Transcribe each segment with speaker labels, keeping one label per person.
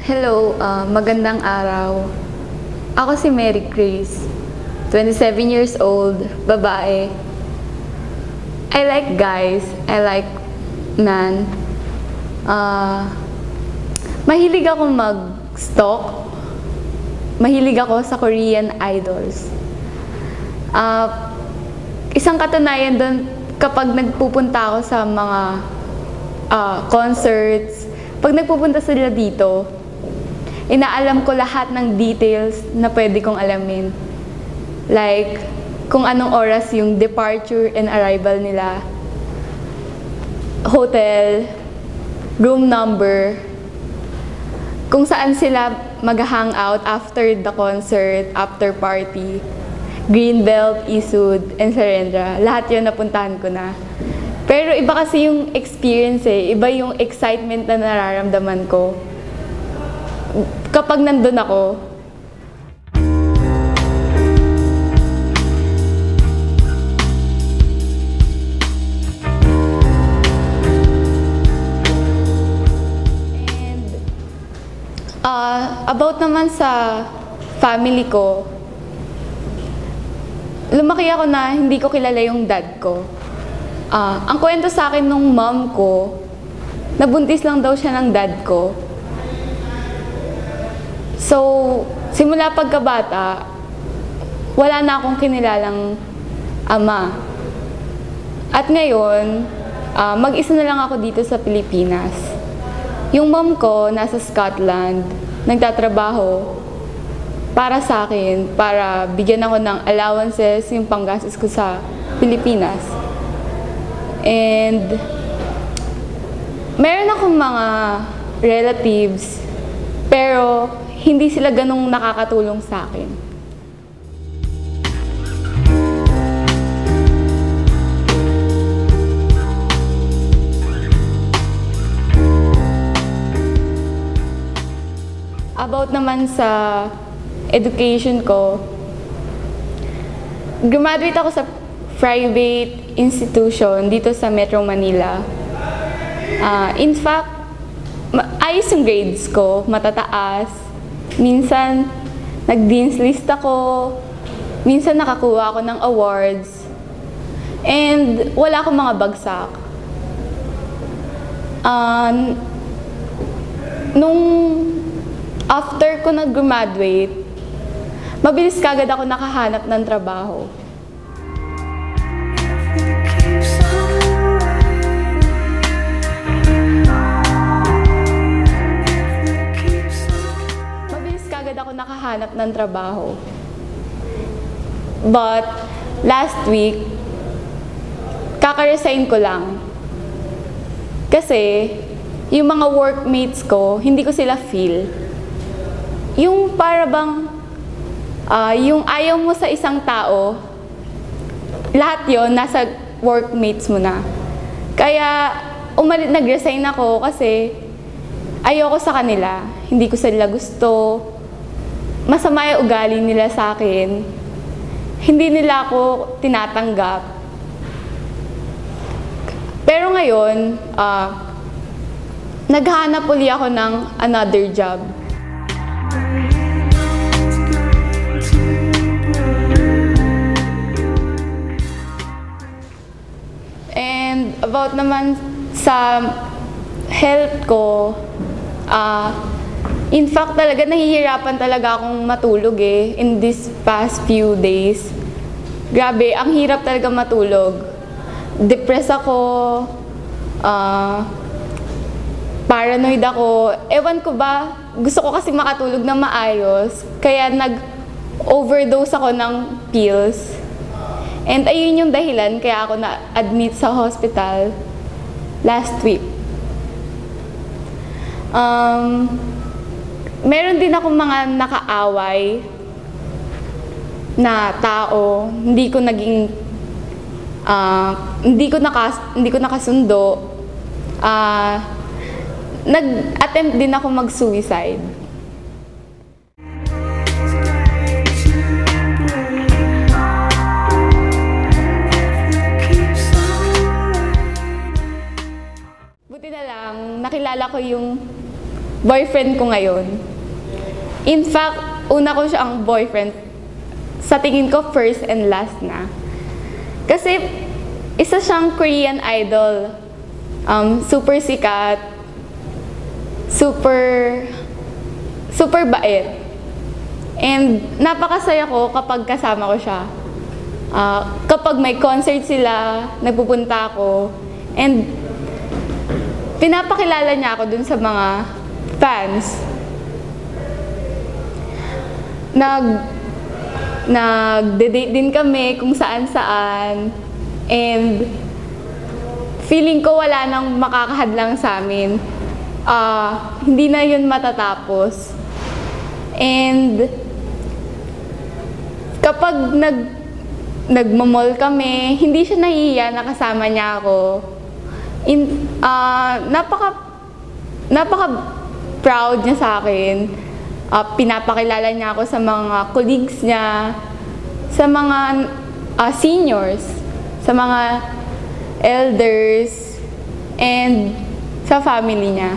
Speaker 1: Hello, magandang araw. Ako si Mary Grace, 27 years old, babae. I like guys, I like man. Mahilig ako mag-stalk. Mahilig ako sa Korean idols. Isang katunayan doon, kapag nagpupunta ako sa mga concerts, pag nagpupunta sila dito, inaalam ko lahat ng details na pwede kong alamin. Like, kung anong oras yung departure and arrival nila, hotel, room number, kung saan sila mag-hangout after the concert, after party, Greenbelt, Eastwood, and Serendra. Lahat yun napuntahan ko na. Pero iba kasi yung experience iba yung excitement na nararamdaman ko kapag nandun ako. About naman sa family ko, lumaki ako na hindi ko kilala yung dad ko. Ang kwento sa akin nung mom ko, nabuntis lang daw siya ng dad ko. So, simula pagkabata, wala na akong kinilalang ama. At ngayon, mag-isa na lang ako dito sa Pilipinas. Yung mom ko nasa Scotland, nagtatrabaho para sa akin, para bigyan ako ng allowances, yung panggastos ko sa Pilipinas. And meron akong mga relatives, pero hindi sila ganong nakakatulong sa akin. About naman sa education ko, graduate ako sa private institution dito sa Metro Manila. In fact, ayos yung grades ko, matataas. Minsan, nag-dean's list ako. Minsan, nakakuha ako ng awards. And wala akong mga bagsak. Nung after ko nag-graduate, mabilis kagad ako nakahanap ng trabaho. But last week, kaka-resign ko lang. Kasi yung mga workmates ko, hindi ko sila feel. Yung para bang, yung ayaw mo sa isang tao, lahat yon nasa workmates mo na. Kaya nag-resign ako kasi ayoko sa kanila. Hindi ko sila gusto. Masama yung ugali nila sa akin. Hindi nila ako tinatanggap. Pero ngayon, naghahanap uli ako ng another job. And about naman sa health ko, in fact talaga nahihirapan talaga akong matulog in these past few days. Grabe, ang hirap talaga matulog. Depressed ako, paranoid ako. Ewan ko ba, gusto ko kasi makatulog na maayos, kaya nag-overdose ako ng pills. And ayun yung dahilan kaya ako na-admit sa hospital last week. Meron din akong mga nakaaway na tao, hindi ko nakasundo. Nag-attempt din ako mag-suicide. Buti na lang, nakilala ko yung boyfriend ko ngayon. In fact, una ko siyang boyfriend. Sa tingin ko, first and last na. Kasi, isa siyang Korean idol. Super sikat. Super bait. And napakasaya ko kapag kasama ko siya. Kapag may concert sila, nagpupunta ako. And pinapakilala niya ako dun sa mga fans. Nagde-date din kami kung saan-saan. And feeling ko wala nang makakahadlang sa amin. Hindi na yun matatapos. And kapag nagmamall kami, hindi siya nahihiya na kasama niya ako. Napaka proud niya sa akin. Pinapakilala niya ako sa mga colleagues niya, sa mga seniors, sa mga elders, and sa family niya.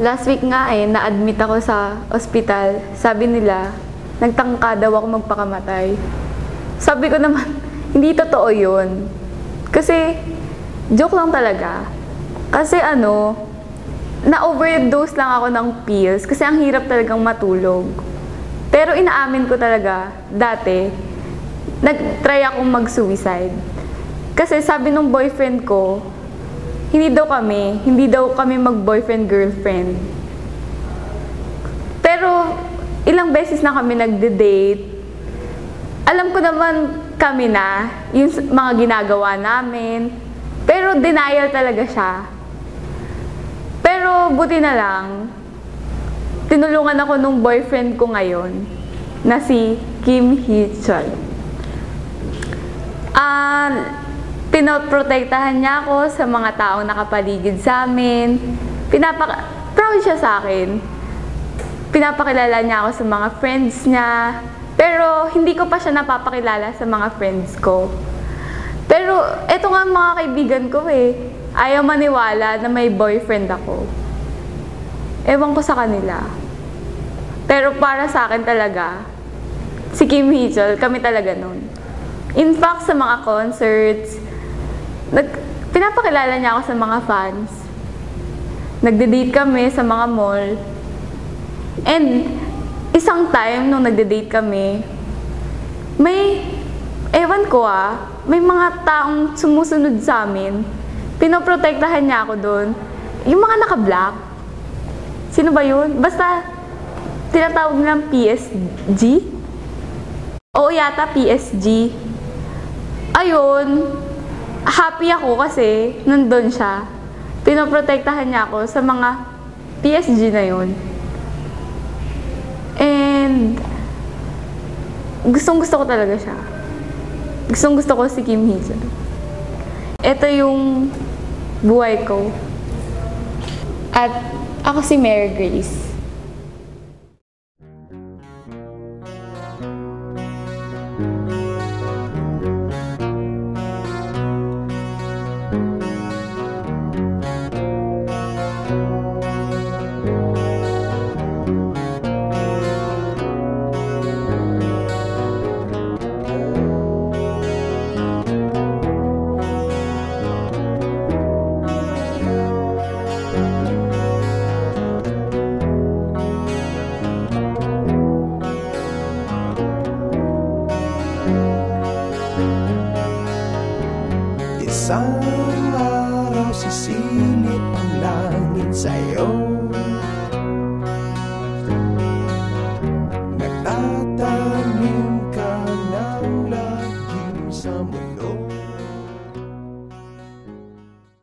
Speaker 1: Last week nga na-admit ako sa ospital. Sabi nila, nagtangka daw ako magpakamatay. Sabi ko naman, hindi totoo yun. Kasi, joke lang talaga. Kasi na-overdose lang ako ng pills kasi ang hirap talagang matulog. Pero inaamin ko talaga, dati, nag-try akong mag-suicide. Kasi sabi nung boyfriend ko, hindi daw kami mag-boyfriend-girlfriend. Pero, ilang beses na kami nagde-date. Alam ko naman kami na, yung mga ginagawa namin. Pero denial talaga siya. Pero buti na lang, tinulungan ako nung boyfriend ko ngayon, na si Kim Hee-chul. Pinoprotektahan niya ako sa mga taong nakapaligid sa amin. Proud siya sa akin. Pinapakilala niya ako sa mga friends niya. Pero hindi ko pa siya napapakilala sa mga friends ko. Pero eto nga mga kaibigan ko ayaw maniwala na may boyfriend ako. Ewan ko sa kanila. Pero para sa akin talaga, si Kim Hee-chul, kami talaga nun. In fact, sa mga concerts, pinapakilala niya ako sa mga fans. Nagde-date kami sa mga mall. And isang time nung nagde-date kami, ewan ko may mga taong sumusunod sa amin. Pinoprotektahan niya ako doon. Yung mga naka-black. Sino ba yun? Basta, tinatawag nilang PSG? Oo yata, PSG. Ayun, happy ako kasi nandun siya. Pinoprotektahan niya ako sa mga PSG na yun. And gustong-gusto ko talaga siya. Gustong-gusto ko si Kim Hee-chul. Ito yung buhay ko. At ako si Mary Grace.
Speaker 2: Isang araw sisilip ang langit sa'yo.